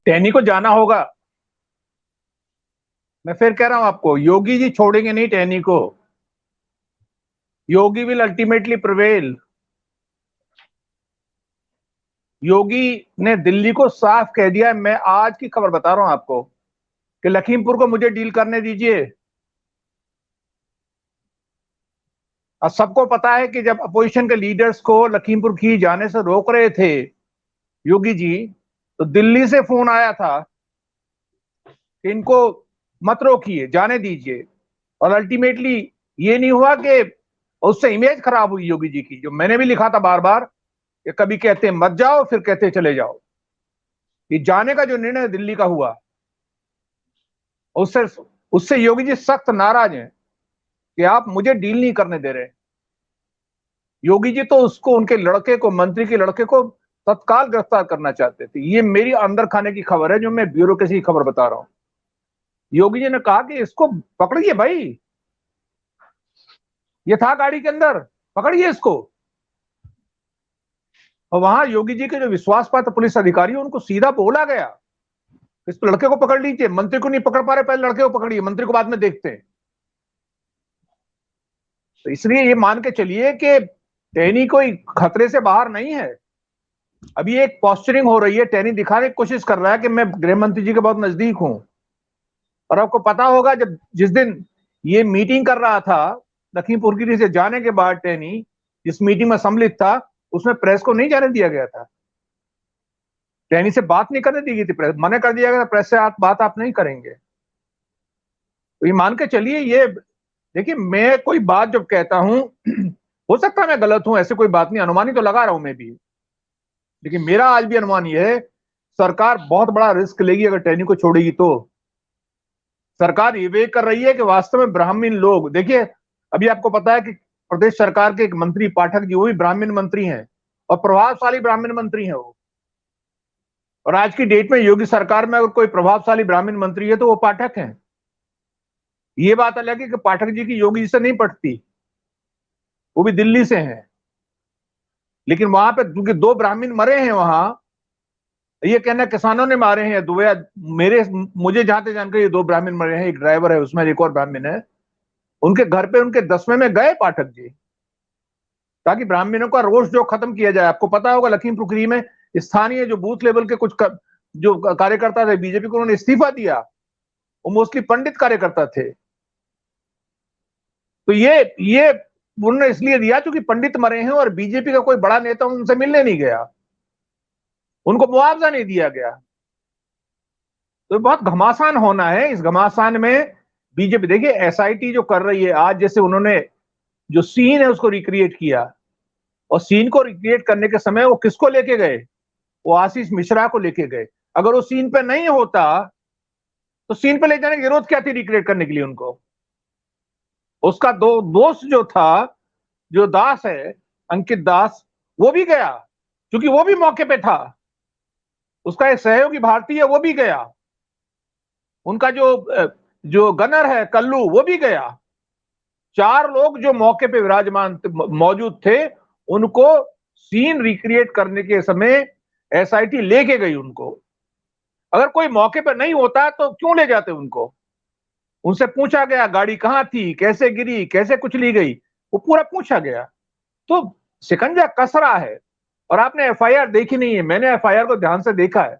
टहनी को जाना होगा। मैं फिर कह रहा हूं आपको, योगी जी छोड़ेंगे नहीं टहनी को। योगी विल अल्टीमेटली प्रिवेल। योगी ने दिल्ली को साफ कह दिया, मैं आज की खबर बता रहा हूं आपको, कि लखीमपुर को मुझे डील करने दीजिए। अब सबको पता है कि जब अपोजिशन के लीडर्स को लखीमपुर खीरी जाने से रोक रहे थे योगी जी, तो दिल्ली से फोन आया था कि इनको मत रोकिए, जाने दीजिए। और अल्टीमेटली ये नहीं हुआ कि उससे इमेज खराब हुई योगी जी की, जो मैंने भी लिखा था बार बार कि कभी कहते मत जाओ, फिर कहते चले जाओ। ये जाने का जो निर्णय दिल्ली का हुआ, उससे उससे योगी जी सख्त नाराज हैं कि आप मुझे डील नहीं करने दे रहे। योगी जी तो उसको, उनके लड़के को, मंत्री के लड़के को तत्काल गिरफ्तार करना चाहते थे। ये मेरी अंदर खाने की खबर है, जो मैं ब्यूरोक्रेसी की खबर बता रहा हूं। योगी जी ने कहा कि इसको पकड़िए भाई, ये था गाड़ी के अंदर, पकड़िए इसको। और वहां योगी जी के जो विश्वास पात्र पुलिस अधिकारी, उनको सीधा बोला गया, इस लड़के को पकड़ लीजिए। मंत्री को नहीं पकड़ पा रहे, पहले लड़के को पकड़िए, मंत्री को बाद में देखते हैं। तो इसलिए ये मान के चलिए कि टहनी कोई खतरे से बाहर नहीं है। अभी एक पॉस्चरिंग हो रही है, टहनी दिखाने की कोशिश कर रहा है कि मैं गृह मंत्री जी के बहुत नजदीक हूं। और आपको पता होगा, जब जिस दिन ये मीटिंग कर रहा था लखीमपुर खीरी से जाने के बाद, टहनी जिस मीटिंग में सम्मिलित था, उसमें प्रेस को नहीं जाने दिया गया था। टहनी से बात नहीं करने दी गई थी, प्रेस मना कर दिया गया था, प्रेस से बात आप नहीं करेंगे। तो ये मान के चलिए, ये देखिए, मैं कोई बात जब कहता हूं हो सकता है मैं गलत हूं, ऐसे कोई बात नहीं, अनुमान ही तो लगा रहा हूं मैं भी। लेकिन मेरा आज भी अनुमान यह है, सरकार बहुत बड़ा रिस्क लेगी अगर टहनी को छोड़ेगी तो। सरकार ये कर रही है कि वास्तव में ब्राह्मण लोग, देखिए अभी आपको पता है कि प्रदेश सरकार के एक मंत्री पाठक जी, वो भी ब्राह्मण मंत्री हैं, और प्रभावशाली ब्राह्मण मंत्री हैं वो। और आज की डेट में योगी सरकार में अगर कोई प्रभावशाली ब्राह्मण मंत्री है तो वो पाठक हैं। ये बात अलग है कि पाठक जी की योगी जी से नहीं पटती, वो भी दिल्ली से हैं। लेकिन वहां पे क्योंकि दो ब्राह्मण मरे हैं वहां, ये कहना किसानों ने मारे हैं दो, या मेरे मुझे जहां तक जानकारी, ये दो ब्राह्मण मरे हैं, एक ड्राइवर है उसमें, एक और ब्राह्मण है। उनके घर पे उनके 10वें में गए पाठक जी, ताकि ब्राह्मणों का रोष जो खत्म किया जाए। आपको पता होगा लखीमपुर खीरी में स्थानीय जो बूथ लेवल के कुछ जो कार्यकर्ता थे बीजेपी को, उन्होंने इस्तीफा दिया। वो मोस्टली पंडित कार्यकर्ता थे। तो ये उन्होंने इसलिए दिया क्योंकि पंडित मरे हैं और बीजेपी का कोई बड़ा नेता उनसे मिलने नहीं गया, उनको मुआवजा नहीं दिया गया। तो बहुत घमासान होना है। इस घमासान में बीजेपी, देखिए एसआईटी जो कर रही है आज, जैसे उन्होंने जो सीन है उसको रिक्रिएट किया, और सीन को रिक्रिएट करने के समय वो किसको लेके गए, वो आशीष मिश्रा को लेके गए। अगर वो सीन पे नहीं होता तो सीन पे ले जाने की जरूरत क्या थी रिक्रिएट करने के लिए उनको। उसका दोस्त जो था, जो दास है, अंकित दास, वो भी गया क्योंकि वो भी मौके पे था। उसका एक सहयोगी भारतीय, वो भी गया। उनका जो गनर है कल्लू, वो भी गया। 4 लोग जो मौके पे विराजमान मौजूद थे, उनको सीन रिक्रिएट करने के समय एसआईटी लेके गई उनको। अगर कोई मौके पर नहीं होता तो क्यों ले जाते उनको। उनसे पूछा गया गाड़ी कहां थी, कैसे गिरी, कैसे कुचली गई, वो पूरा पूछा गया। तो शिकंजा कस रहा है। और आपने एफआईआर देखी नहीं है, मैंने एफआईआर को ध्यान से देखा है।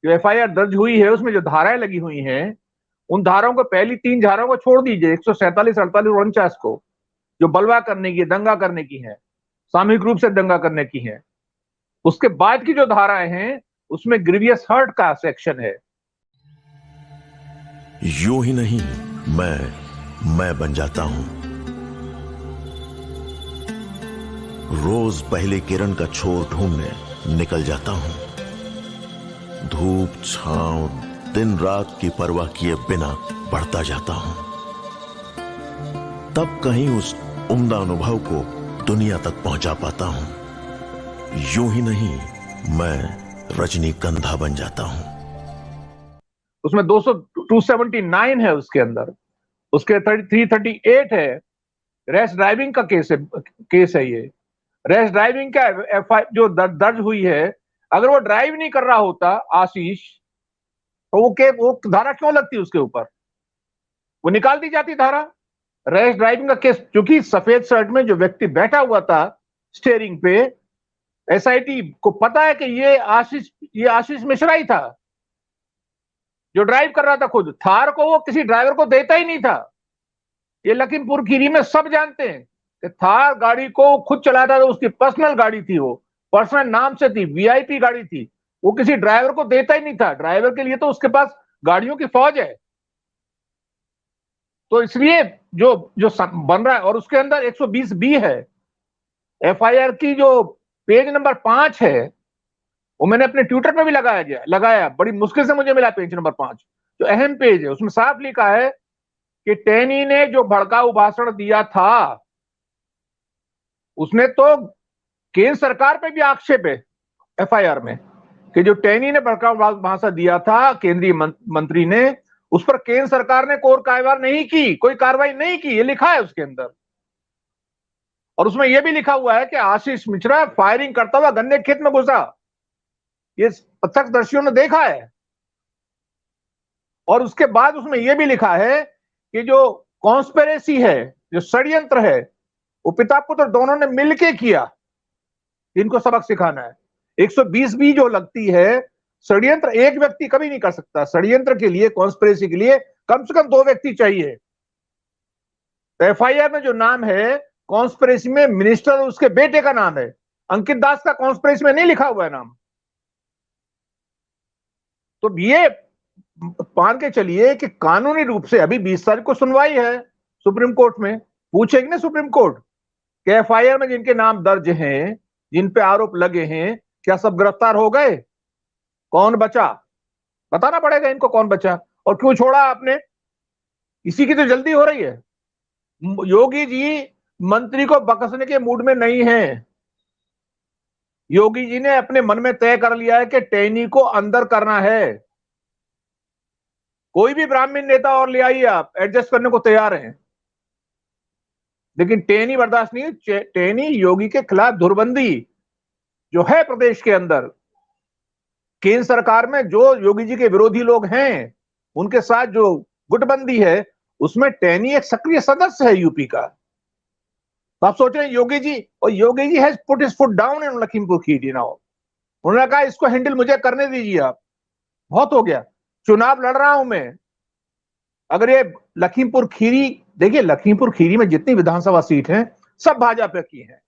जो एफआईआर दर्ज हुई है उसमें जो धाराएं लगी हुई हैं, उन धाराओं को, पहली 3 धाराओं को छोड़ दीजिए, 147, 48 और 49 को, जो बलवा करने की, दंगा करने की है, सामूहिक रूप से दंगा करने की है। उसके बाद की जो धाराएं हैं उसमें ग्रीवियस हर्ट का सेक्शन है। यूं ही नहीं मैं बन जाता हूं। रोज पहले किरण का छोर ढूंढने निकल जाता हूं। धूप छांव दिन रात की परवाह किए बिना बढ़ता जाता हूं। तब कहीं उस उम्दा अनुभव को दुनिया तक पहुंचा पाता हूं। यूं ही नहीं, मैं रजनीगंधा बन जाता हूं। उसमें 279 है उसके अंदर, उसके 338 है। रैश ड्राइविंग का केस है ये। रैश ड्राइविंग का जो दर्ज हुई है, अगर वो ड्राइव नहीं कर रहा होता आशीष, तो वो धारा क्यों लगती उसके ऊपर? वो निकाल दी जाती धारा। रैश ड्राइविंग का केस, क्योंकि सफेद शर्ट में जो व्यक्ति बैठा हुआ था स्टीयरिंग पे, एसआईटी को पता है कि ये आशीष मिश्रा ही था जो ड्राइव कर रहा था। खुद थार को वो किसी ड्राइवर को देता ही नहीं था। ये लखीमपुर खीरी में सब जानते हैं कि थार गाड़ी को खुद चलाता था, उसकी पर्सनल गाड़ी थी, वो पर्सनल नाम से थी, वीआईपी गाड़ी थी, वो किसी ड्राइवर को देता ही नहीं था। ड्राइवर के लिए तो उसके पास गाड़ियों की फौज है। तो इसलिए जो जो बन रहा है, और उसके अंदर 120B है एफआईआर की, जो पेज नंबर 5 है, वो मैंने अपने ट्विटर पे भी लगाया। बड़ी मुश्किल से मुझे मिला पेज नंबर 5, जो अहम पेज है। उसमें साफ लिखा है कि टेनी ने जो भड़काऊ भाषण दिया था, उसने तो केंद्र सरकार पे भी आक्षेप है एफआईआर में कि जो टेनी ने भड़काऊ भाषण दिया था केंद्रीय मंत्री ने, उस पर केंद्र सरकार ने कोई कार्रवाई नहीं की। ये लिखा है उसके अंदर। और उसमें यह भी लिखा हुआ है कि आशीष मिश्रा फायरिंग करता हुआ गन्ने खेत में घुसा। ये प्रत्यक्षदर्शियों ने देखा है। और उसके बाद उसमें यह भी लिखा है कि जो कॉन्स्पिरेसी है, जो षड्यंत्र है, वो पिता पुत्र दोनों ने मिलके किया। इनको सबक सिखाना है। 120B जो लगती है, षड्यंत्र एक व्यक्ति कभी नहीं कर सकता। षड्यंत्र के लिए, कॉन्स्पिरेसी के लिए कम से कम 2 व्यक्ति चाहिए। तो एफआईआर में जो नाम है कॉन्स्पिरेसी में, मिनिस्टर और उसके बेटे का नाम है। अंकित दास का कॉन्स्पिरेसी में नहीं लिखा हुआ है नाम। तो ये मान के चलिए कि कानूनी रूप से अभी 20 तारीख को सुनवाई है सुप्रीम कोर्ट में। पूछेगी ना सुप्रीम कोर्ट कि एफआईआर में जिनके नाम दर्ज हैं, जिन पे आरोप लगे हैं, क्या सब गिरफ्तार हो गए? कौन बचा? बताना पड़ेगा इनको कौन बचा और क्यों छोड़ा आपने। इसी की तो जल्दी हो रही है। योगी जी मंत्री को बकसने के मूड में नहीं है। योगी जी ने अपने मन में तय कर लिया है कि टेनी को अंदर करना है। कोई भी ब्राह्मण नेता और ले आइए, आप एडजस्ट करने को तैयार हैं, लेकिन टेनी बर्दाश्त नहीं है। टेनी योगी के खिलाफ धुरबंदी जो है प्रदेश के अंदर, केंद्र सरकार में जो योगी जी के विरोधी लोग हैं, उनके साथ जो गुटबंदी है, उसमें टेनी एक सक्रिय सदस्य है यूपी का। तो आप सोच रहे हैं Yogi ji has put his foot down in Lakhimpur Kheri now. उन्होंने कहा इसको हैंडल मुझे करने दीजिए, आप बहुत हो गया, चुनाव लड़ रहा हूं मैं। अगर ये लखीमपुर खीरी, देखिए लखीमपुर खीरी में जितनी विधानसभा सीट हैं सब भाजपा की हैं,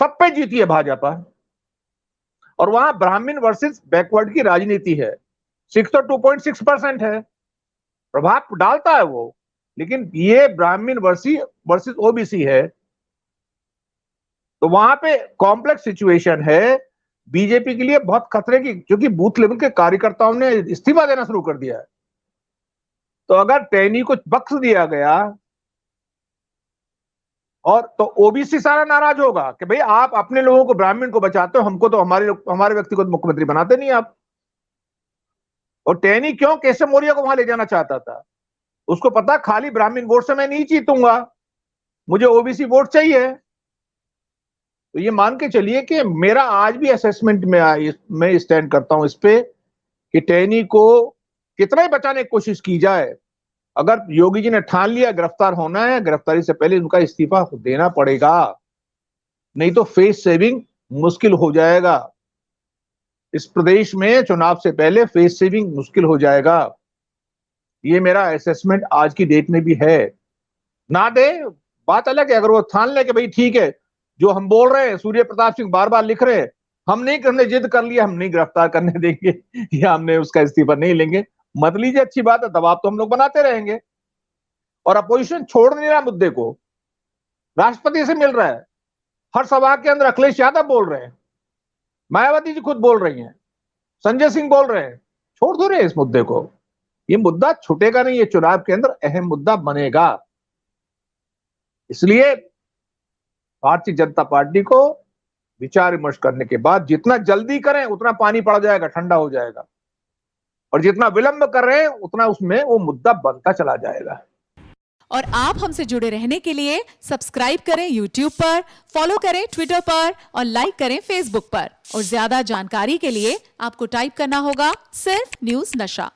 सब पे जीती है भाजपा। और वहां ब्राह्मण वर्सेस बैकवर्ड की राजनीति है। 6 तो 2.6% है, प्रभाव डालता है वो, लेकिन ये ब्राह्मण वर्सेस ओबीसी है। तो वहां पे कॉम्प्लेक्स सिचुएशन है बीजेपी के लिए, बहुत खतरे की, क्योंकि बूथ लेवल के कार्यकर्ताओं ने इस्तीफा देना शुरू कर दिया है। तो अगर टेनी को बख्श दिया गया और तो ओबीसी सारा नाराज होगा कि भाई आप अपने लोगों को, ब्राह्मण को बचाते हो, हमको तो हमारे व्यक्ति को तो मुख्यमंत्री बनाते नहीं आप। और टेनी क्यों केशव मौर्य को वहां ले जाना चाहता था? उसको पता खाली ब्राह्मण वोट से मैं नहीं जीतूंगा, मुझे ओबीसी वोट चाहिए। तो ये मान के चलिए कि मेरा आज भी असेसमेंट में मैं स्टैंड करता हूं इस पे कि टेनी को कितना ही बचाने की कोशिश की जाए, अगर योगी जी ने ठान लिया गिरफ्तार होना है, गिरफ्तारी से पहले उनका इस्तीफा देना पड़ेगा, नहीं तो फेस सेविंग मुश्किल हो जाएगा। इस प्रदेश में चुनाव से पहले फेस सेविंग मुश्किल हो जाएगा। ये मेरा असेसमेंट आज की डेट में भी है। ना दे बात अलग है, अगर वो ठान ले कि भाई ठीक है, जो हम बोल रहे हैं, सूर्य प्रताप सिंह बार बार लिख रहे हैं, हमने जिद कर लिया, हम नहीं गिरफ्तार करने देंगे या हमने उसका इस्तीफा नहीं लेंगे, मत लीजिए, अच्छी बात है, दबाव तो हम लोग बनाते रहेंगे। और अपोजिशन छोड़ नहीं रहा मुद्दे को, राष्ट्रपति से मिल रहा है, हर सभा के अंदर अखिलेश यादव बोल रहे हैं, मायावती जी खुद बोल रही हैं, संजय सिंह बोल रहे हैं, छोड़ दो रहे इस मुद्दे को। ये मुद्दा छूटेगा नहीं, ये चुनाव के अंदर अहम मुद्दा बनेगा। इसलिए भारतीय जनता पार्टी को विचार विमर्श करने के बाद जितना जल्दी करें उतना पानी पड़ जाएगा, ठंडा हो जाएगा, और जितना विलंब कर रहे हैं उतना उसमें वो मुद्दा बनता चला जाएगा। और आप हमसे जुड़े रहने के लिए सब्सक्राइब करें YouTube पर, फॉलो करें ट्विटर पर और लाइक करें Facebook पर। और ज्यादा जानकारी के लिए आपको टाइप करना होगा सिर्फ न्यूज़ नशा।